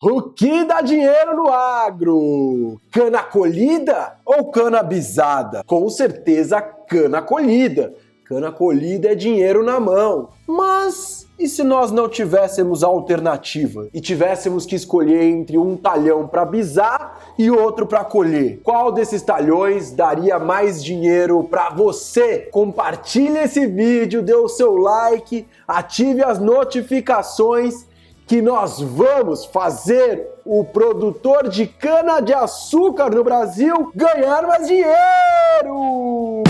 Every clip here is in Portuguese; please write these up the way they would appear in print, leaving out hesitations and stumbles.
O que dá dinheiro no agro? Cana colhida ou cana bisada? Com certeza cana colhida. Cana colhida é dinheiro na mão. Mas e se nós não tivéssemos a alternativa e tivéssemos que escolher entre um talhão para bisar e outro para colher? Qual desses talhões daria mais dinheiro para você? Compartilhe esse vídeo, dê o seu like, ative as notificações que nós vamos fazer o produtor de cana-de-açúcar no Brasil ganhar mais dinheiro!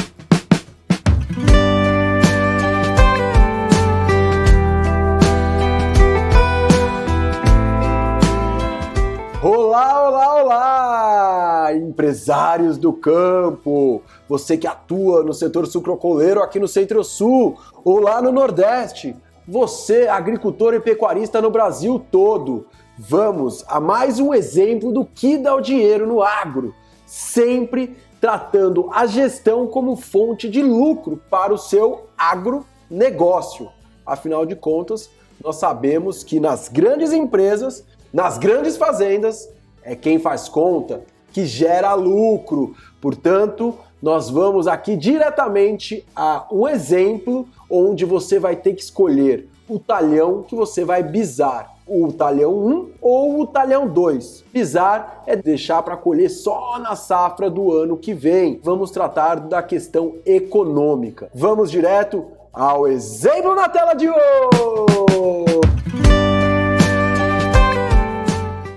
Olá, olá, olá! Empresários do campo! Você que atua no setor sucrocoleiro aqui no Centro-Sul ou lá no Nordeste! Você, agricultor e pecuarista no Brasil todo, vamos a mais um exemplo do que dá o dinheiro no agro, sempre tratando a gestão como fonte de lucro para o seu agronegócio. Afinal de contas, nós sabemos que nas grandes empresas, nas grandes fazendas, é quem faz conta que gera lucro. Portanto, nós vamos aqui diretamente a um exemplo onde você vai ter que escolher o talhão que você vai bisar, o talhão 1 ou o talhão 2. Bisar é deixar para colher só na safra do ano que vem. Vamos tratar da questão econômica. Vamos direto ao exemplo na tela de hoje!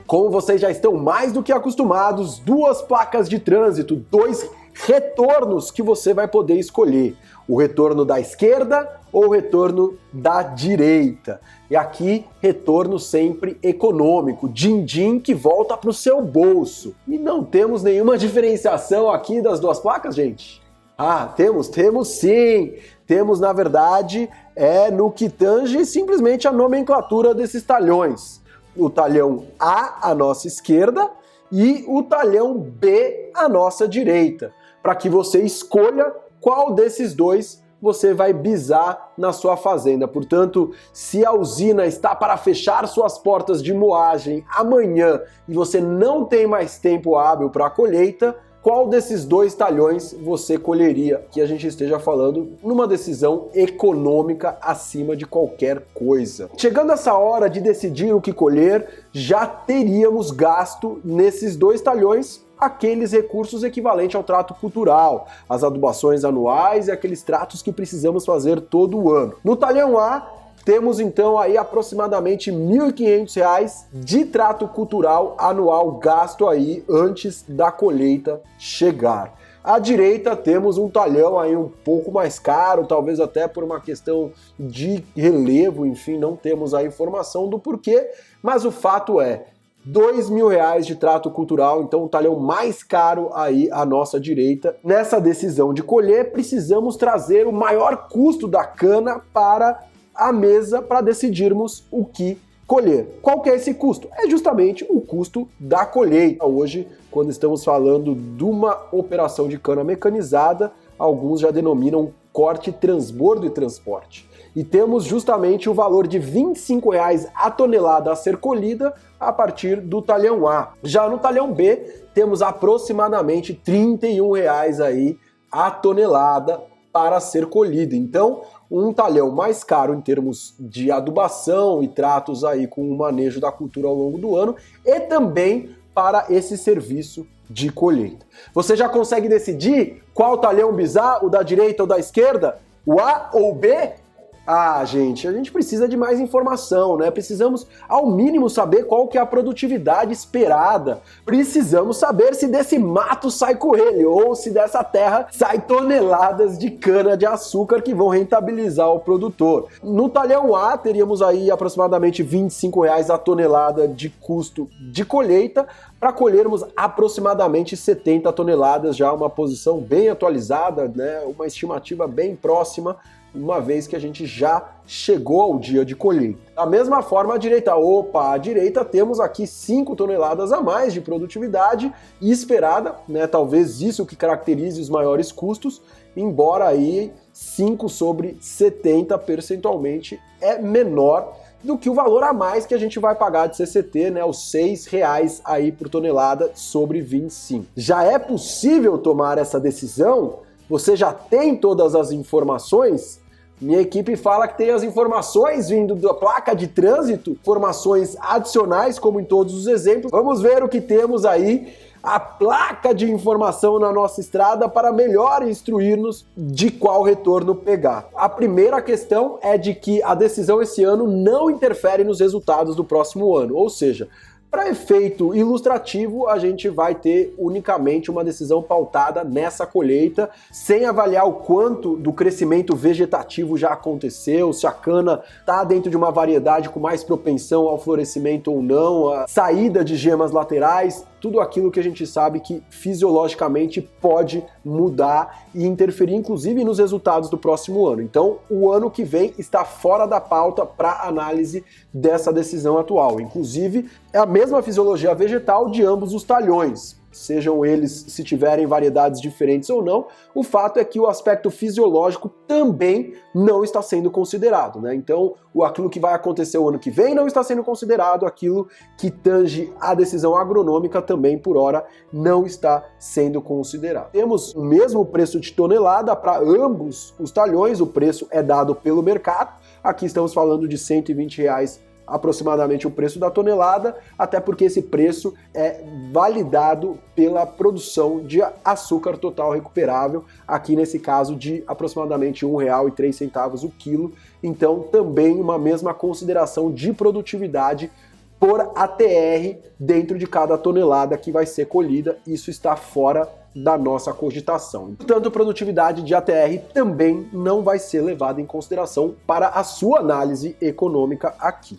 Como vocês já estão mais do que acostumados, duas placas de trânsito, dois retornos que você vai poder escolher. O retorno da esquerda ou o retorno da direita. E aqui, retorno sempre econômico, din-din que volta para o seu bolso. E não temos nenhuma diferenciação aqui das duas placas, gente? Ah, temos sim. Temos, na verdade, no que tange simplesmente a nomenclatura desses talhões. O talhão A à nossa esquerda e o talhão B à nossa direita, para que você escolha qual desses dois você vai bisar na sua fazenda. Portanto, se a usina está para fechar suas portas de moagem amanhã e você não tem mais tempo hábil para a colheita, qual desses dois talhões você colheria? Que a gente esteja falando numa decisão econômica acima de qualquer coisa. Chegando essa hora de decidir o que colher, já teríamos gasto nesses dois talhões aqueles recursos equivalentes ao trato cultural, as adubações anuais e aqueles tratos que precisamos fazer todo ano. No talhão A, temos então aí aproximadamente R$ 1.500 de trato cultural anual gasto aí antes da colheita chegar. À direita temos um talhão aí um pouco mais caro, talvez até por uma questão de relevo, enfim, não temos a informação do porquê, mas o fato é R$ 2.000 de trato cultural, então o talhão mais caro aí à nossa direita. Nessa decisão de colher, precisamos trazer o maior custo da cana para a mesa para decidirmos o que colher. Qual que é esse custo? É justamente o custo da colheita. Hoje, quando estamos falando de uma operação de cana mecanizada, alguns já denominam corte, transbordo e transporte. E temos justamente o valor de R$ 25,00 a tonelada a ser colhida a partir do talhão A. Já no talhão B, temos aproximadamente R$ 31,00 aí a tonelada para ser colhida. Então, um talhão mais caro em termos de adubação e tratos aí com o manejo da cultura ao longo do ano e também para esse serviço de colheita. Você já consegue decidir qual talhão bisar, o da direita ou da esquerda? O A ou o B? Ah, gente, a gente precisa de mais informação, né? Precisamos, ao mínimo, saber qual que é a produtividade esperada. Precisamos saber se desse mato sai coelho ou se dessa terra sai toneladas de cana-de-açúcar que vão rentabilizar o produtor. No talhão A, teríamos aí aproximadamente R$ 25,00 a tonelada de custo de colheita, para colhermos aproximadamente 70 toneladas, já uma posição bem atualizada, né? Uma estimativa bem próxima, uma vez que a gente já chegou ao dia de colheita. Da mesma forma, à direita temos aqui 5 toneladas a mais de produtividade esperada, né? Talvez isso que caracterize os maiores custos, embora aí 5 sobre 70 percentualmente é menor do que o valor a mais que a gente vai pagar de CCT, né, os R$6 aí por tonelada sobre 25. Já é possível tomar essa decisão? Você já tem todas as informações? Minha equipe fala que tem as informações vindo da placa de trânsito, informações adicionais, como em todos os exemplos. Vamos ver o que temos aí, a placa de informação na nossa estrada para melhor instruir-nos de qual retorno pegar. A primeira questão é de que a decisão esse ano não interfere nos resultados do próximo ano, ou seja, para efeito ilustrativo, a gente vai ter unicamente uma decisão pautada nessa colheita, sem avaliar o quanto do crescimento vegetativo já aconteceu, se a cana está dentro de uma variedade com mais propensão ao florescimento ou não, a saída de gemas laterais, tudo aquilo que a gente sabe que fisiologicamente pode mudar e interferir inclusive nos resultados do próximo ano. Então, o ano que vem está fora da pauta para análise dessa decisão atual. Inclusive, é a mesma fisiologia vegetal de ambos os talhões, sejam eles se tiverem variedades diferentes ou não, o fato é que o aspecto fisiológico também não está sendo considerado, né? Então, aquilo que vai acontecer o ano que vem não está sendo considerado, aquilo que tange a decisão agronômica também, por hora, não está sendo considerado. Temos o mesmo preço de tonelada para ambos os talhões, o preço é dado pelo mercado, aqui estamos falando de R$120 aproximadamente o preço da tonelada, até porque esse preço é validado pela produção de açúcar total recuperável, aqui nesse caso de aproximadamente R$1,03 o quilo, então também uma mesma consideração de produtividade por ATR dentro de cada tonelada que vai ser colhida, isso está fora da nossa cogitação. Portanto, produtividade de ATR também não vai ser levada em consideração para a sua análise econômica aqui.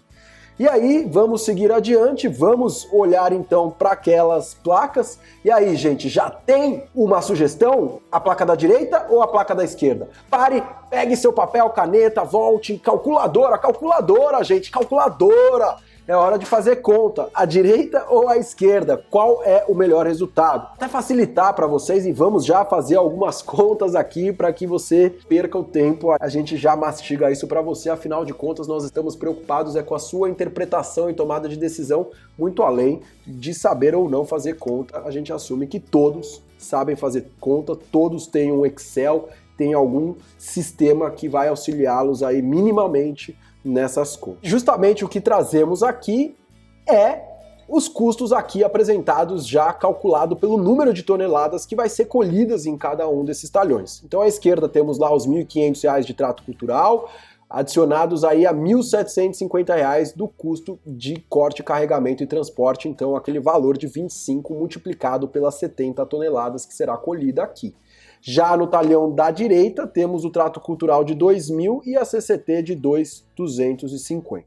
E aí, vamos seguir adiante, vamos olhar então para aquelas placas. E aí, gente, já tem uma sugestão? A placa da direita ou a placa da esquerda? Pare, pegue seu papel, caneta, volte, calculadora, gente, calculadora! É hora de fazer conta, a direita ou a esquerda, qual é o melhor resultado? Até facilitar para vocês e vamos já fazer algumas contas aqui para que você perca o tempo, a gente já mastiga isso para você, afinal de contas nós estamos preocupados com a sua interpretação e tomada de decisão, muito além de saber ou não fazer conta, a gente assume que todos sabem fazer conta, todos têm um Excel, tem algum sistema que vai auxiliá-los aí minimamente nessas contas. Justamente o que trazemos aqui é os custos aqui apresentados já calculado pelo número de toneladas que vai ser colhidas em cada um desses talhões. Então à esquerda temos lá os R$ 1.500 de trato cultural, adicionados aí a R$ 1.750 do custo de corte, carregamento e transporte, então aquele valor de 25 multiplicado pelas 70 toneladas que será colhida aqui. Já no talhão da direita, temos o trato cultural de 2.000 e a CCT de 2.250.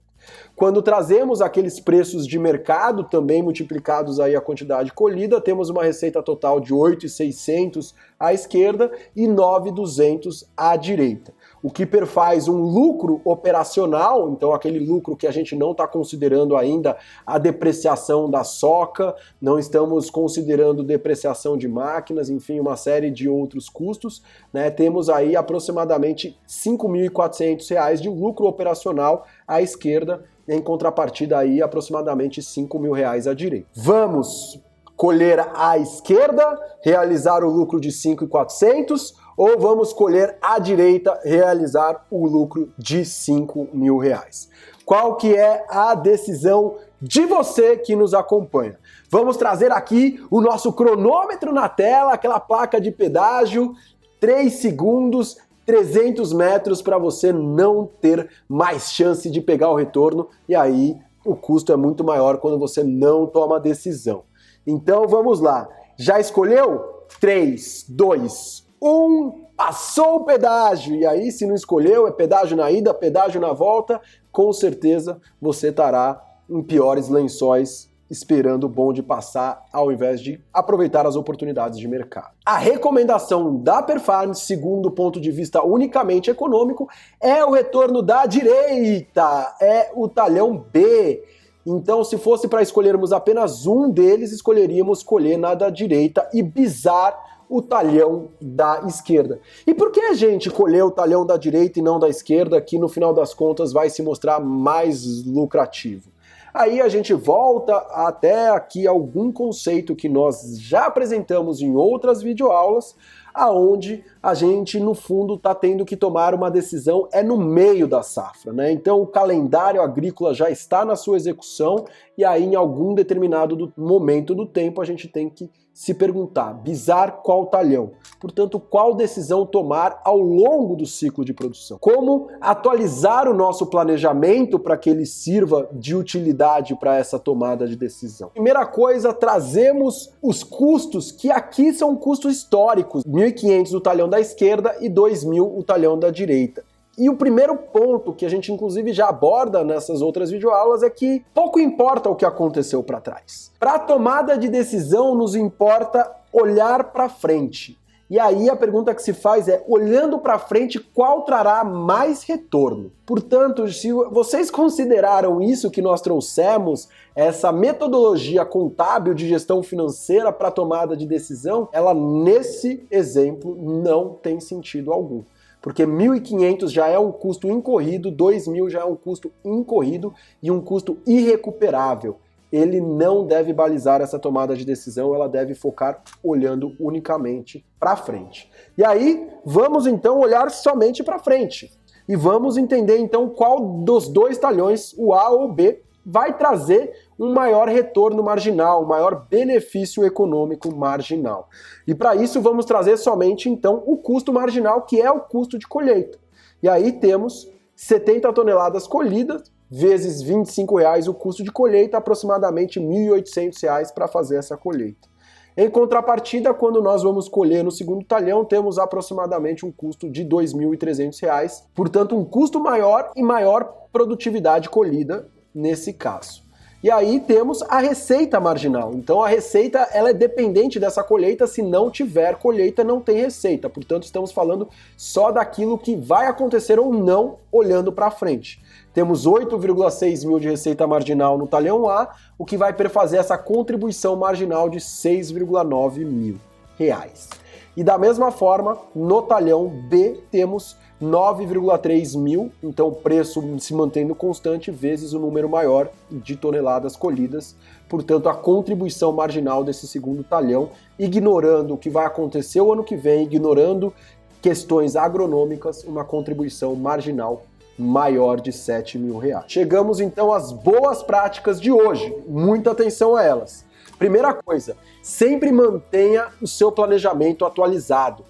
Quando trazemos aqueles preços de mercado, também multiplicados aí a quantidade colhida, temos uma receita total de 8.600 à esquerda e 9.200 à direita. O que perfaz um lucro operacional, então aquele lucro que a gente não está considerando ainda a depreciação da soca, não estamos considerando depreciação de máquinas, enfim, uma série de outros custos, né? Temos aí aproximadamente R$ 5.400 de lucro operacional à esquerda, em contrapartida aí aproximadamente R$ 5.000 à direita. Vamos colher à esquerda, realizar o lucro de 5.400, ou vamos colher à direita, realizar o lucro de R$ 5.000. Qual que é a decisão de você que nos acompanha? Vamos trazer aqui o nosso cronômetro na tela, aquela placa de pedágio, 3 segundos, 300 metros para você não ter mais chance de pegar o retorno, e aí o custo é muito maior quando você não toma decisão. Então vamos lá, já escolheu? 3, 2, 1, passou o pedágio, e aí se não escolheu, é pedágio na ida, pedágio na volta, com certeza você estará em piores lençóis esperando o bonde passar ao invés de aproveitar as oportunidades de mercado. A recomendação da Perfarm, segundo o ponto de vista unicamente econômico, é o retorno da direita, é o talhão B. Então, se fosse para escolhermos apenas um deles, escolheríamos colher na da direita e bisar o talhão da esquerda. E por que a gente colher o talhão da direita e não da esquerda, que no final das contas vai se mostrar mais lucrativo? Aí a gente volta até aqui algum conceito que nós já apresentamos em outras videoaulas, aonde a gente, no fundo, está tendo que tomar uma decisão no meio da safra, né? Então o calendário agrícola já está na sua execução e aí em algum determinado momento do tempo a gente tem que se perguntar, visar qual talhão. Portanto, qual decisão tomar ao longo do ciclo de produção? Como atualizar o nosso planejamento para que ele sirva de utilidade para essa tomada de decisão? Primeira coisa, trazemos os custos, que aqui são custos históricos, 1.500 o talhão da esquerda e 2.000 o talhão da direita. E o primeiro ponto que a gente inclusive já aborda nessas outras videoaulas é que pouco importa o que aconteceu para trás. Para a tomada de decisão nos importa olhar para frente. E aí a pergunta que se faz é, olhando para frente, qual trará mais retorno? Portanto, se vocês consideraram isso que nós trouxemos, essa metodologia contábil de gestão financeira para tomada de decisão, ela nesse exemplo não tem sentido algum. Porque 1.500 já é um custo incorrido, 2.000 já é um custo incorrido e um custo irrecuperável. Ele não deve balizar essa tomada de decisão, ela deve focar olhando unicamente para frente. E aí, vamos então olhar somente para frente. E vamos entender então qual dos dois talhões, o A ou o B, vai trazer um maior retorno marginal, um maior benefício econômico marginal. E para isso vamos trazer somente então o custo marginal, que é o custo de colheita. E aí temos 70 toneladas colhidas, vezes R$ 25,00 o custo de colheita, aproximadamente R$ 1.800 para fazer essa colheita. Em contrapartida, quando nós vamos colher no segundo talhão, temos aproximadamente um custo de R$ 2.300, portanto um custo maior e maior produtividade colhida nesse caso. E aí temos a receita marginal. Então a receita ela é dependente dessa colheita, se não tiver colheita não tem receita. Portanto estamos falando só daquilo que vai acontecer ou não olhando para frente. Temos 8,6 mil de receita marginal no talhão A, o que vai perfazer essa contribuição marginal de R$ 6,9 mil. E da mesma forma, no talhão B temos 9,3 mil, então o preço se mantendo constante vezes o número maior de toneladas colhidas, portanto a contribuição marginal desse segundo talhão, ignorando o que vai acontecer o ano que vem, ignorando questões agronômicas, uma contribuição marginal maior de R$ 7 mil. Chegamos então às boas práticas de hoje, muita atenção a elas. Primeira coisa, sempre mantenha o seu planejamento atualizado.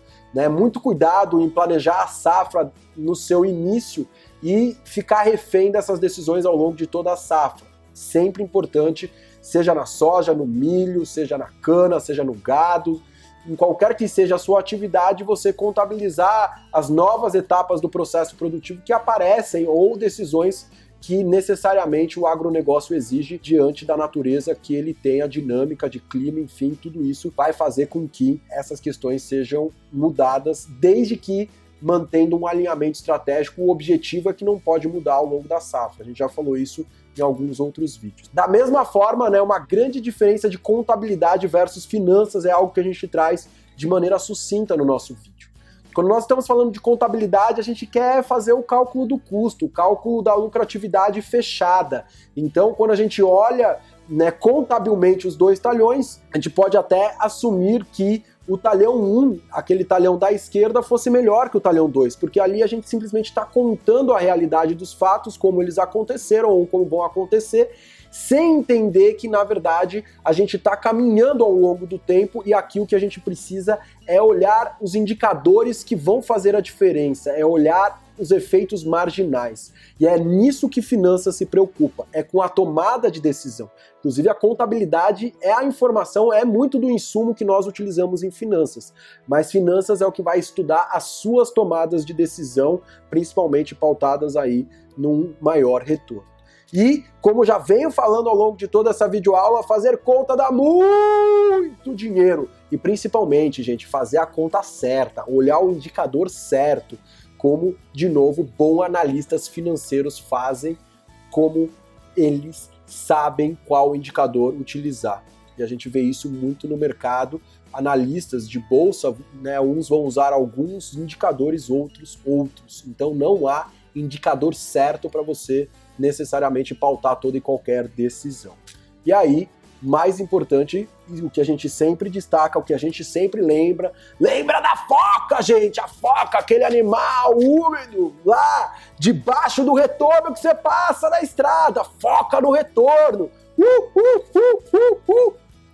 Muito cuidado em planejar a safra no seu início e ficar refém dessas decisões ao longo de toda a safra. Sempre importante, seja na soja, no milho, seja na cana, seja no gado, em qualquer que seja a sua atividade, você contabilizar as novas etapas do processo produtivo que aparecem ou decisões que necessariamente o agronegócio exige diante da natureza que ele tem, a dinâmica de clima, enfim, tudo isso vai fazer com que essas questões sejam mudadas, desde que mantendo um alinhamento estratégico. O objetivo é que não pode mudar ao longo da safra. A gente já falou isso em alguns outros vídeos. Da mesma forma, uma grande diferença de contabilidade versus finanças é algo que a gente traz de maneira sucinta no nosso vídeo. Quando nós estamos falando de contabilidade, a gente quer fazer o cálculo do custo, o cálculo da lucratividade fechada. Então, quando a gente olha contabilmente os dois talhões, a gente pode até assumir que o talhão 1, aquele talhão da esquerda, fosse melhor que o talhão 2, porque ali a gente simplesmente está contando a realidade dos fatos, como eles aconteceram ou como vão acontecer, sem entender que, na verdade, a gente está caminhando ao longo do tempo e aqui o que a gente precisa é olhar os indicadores que vão fazer a diferença, é olhar os efeitos marginais. E é nisso que finanças se preocupa, é com a tomada de decisão. Inclusive, a contabilidade a informação, é muito do insumo que nós utilizamos em finanças, mas finanças é o que vai estudar as suas tomadas de decisão, principalmente pautadas aí num maior retorno. E, como já venho falando ao longo de toda essa videoaula, fazer conta dá muito dinheiro. E principalmente, gente, fazer a conta certa, olhar o indicador certo, como, de novo, bons analistas financeiros fazem, como eles sabem qual indicador utilizar. E a gente vê isso muito no mercado. Analistas de bolsa, né, uns vão usar alguns indicadores, outros. Então não há indicador certo para você necessariamente pautar toda e qualquer decisão. E aí, mais importante, o que a gente sempre destaca, o que a gente sempre lembra da foca, gente! A foca, aquele animal úmido lá debaixo do retorno que você passa na estrada. Foca no retorno!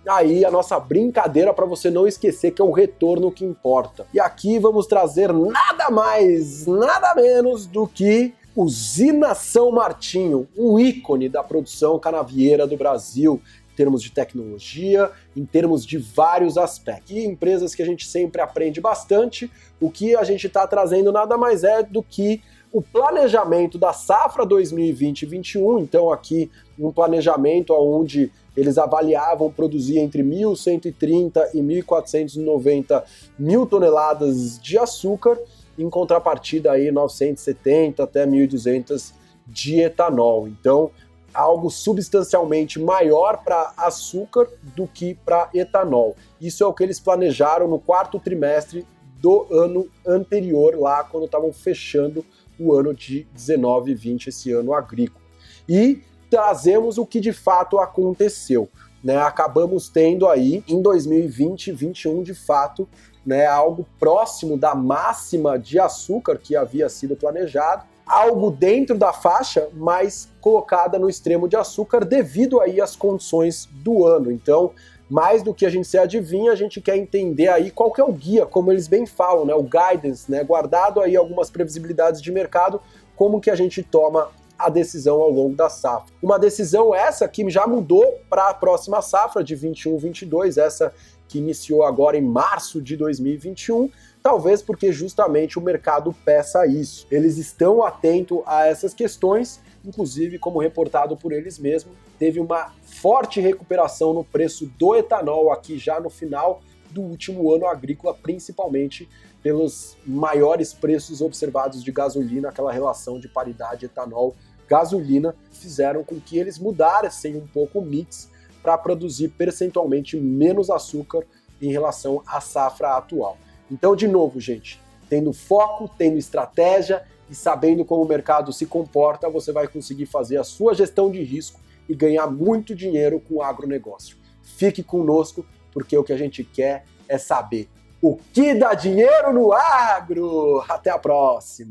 Aí a nossa brincadeira para você não esquecer que é o retorno que importa. E aqui vamos trazer nada mais, nada menos do que Usina São Martinho, um ícone da produção canavieira do Brasil, em termos de tecnologia, em termos de vários aspectos. E empresas que a gente sempre aprende bastante, o que a gente está trazendo nada mais é do que o planejamento da safra 2020-21, então aqui um planejamento onde eles avaliavam produzir entre 1.130 e 1.490 mil toneladas de açúcar, em contrapartida aí 970 até 1.200 de etanol. Então, algo substancialmente maior para açúcar do que para etanol. Isso é o que eles planejaram no quarto trimestre do ano anterior, lá quando estavam fechando o ano de 19 e 20, esse ano agrícola. E trazemos o que de fato aconteceu, né? Acabamos tendo aí em 2020 e 2021 de fato, né, algo próximo da máxima de açúcar que havia sido planejado, algo dentro da faixa, mas colocada no extremo de açúcar devido aí às condições do ano. Então, mais do que a gente se adivinha, a gente quer entender aí qual que é o guia, como eles bem falam, né, o guidance, né, guardado aí algumas previsibilidades de mercado, como que a gente toma a decisão ao longo da safra. Uma decisão essa que já mudou para a próxima safra de 21-22, essa que iniciou agora em março de 2021, talvez porque justamente o mercado peça isso. Eles estão atentos a essas questões, inclusive, como reportado por eles mesmos, teve uma forte recuperação no preço do etanol aqui já no final do último ano agrícola, principalmente pelos maiores preços observados de gasolina, aquela relação de paridade etanol-gasolina, fizeram com que eles mudassem um pouco o mix para produzir percentualmente menos açúcar em relação à safra atual. Então, de novo, gente, tendo foco, tendo estratégia e sabendo como o mercado se comporta, você vai conseguir fazer a sua gestão de risco e ganhar muito dinheiro com o agronegócio. Fique conosco, porque o que a gente quer é saber o que dá dinheiro no agro. Até a próxima!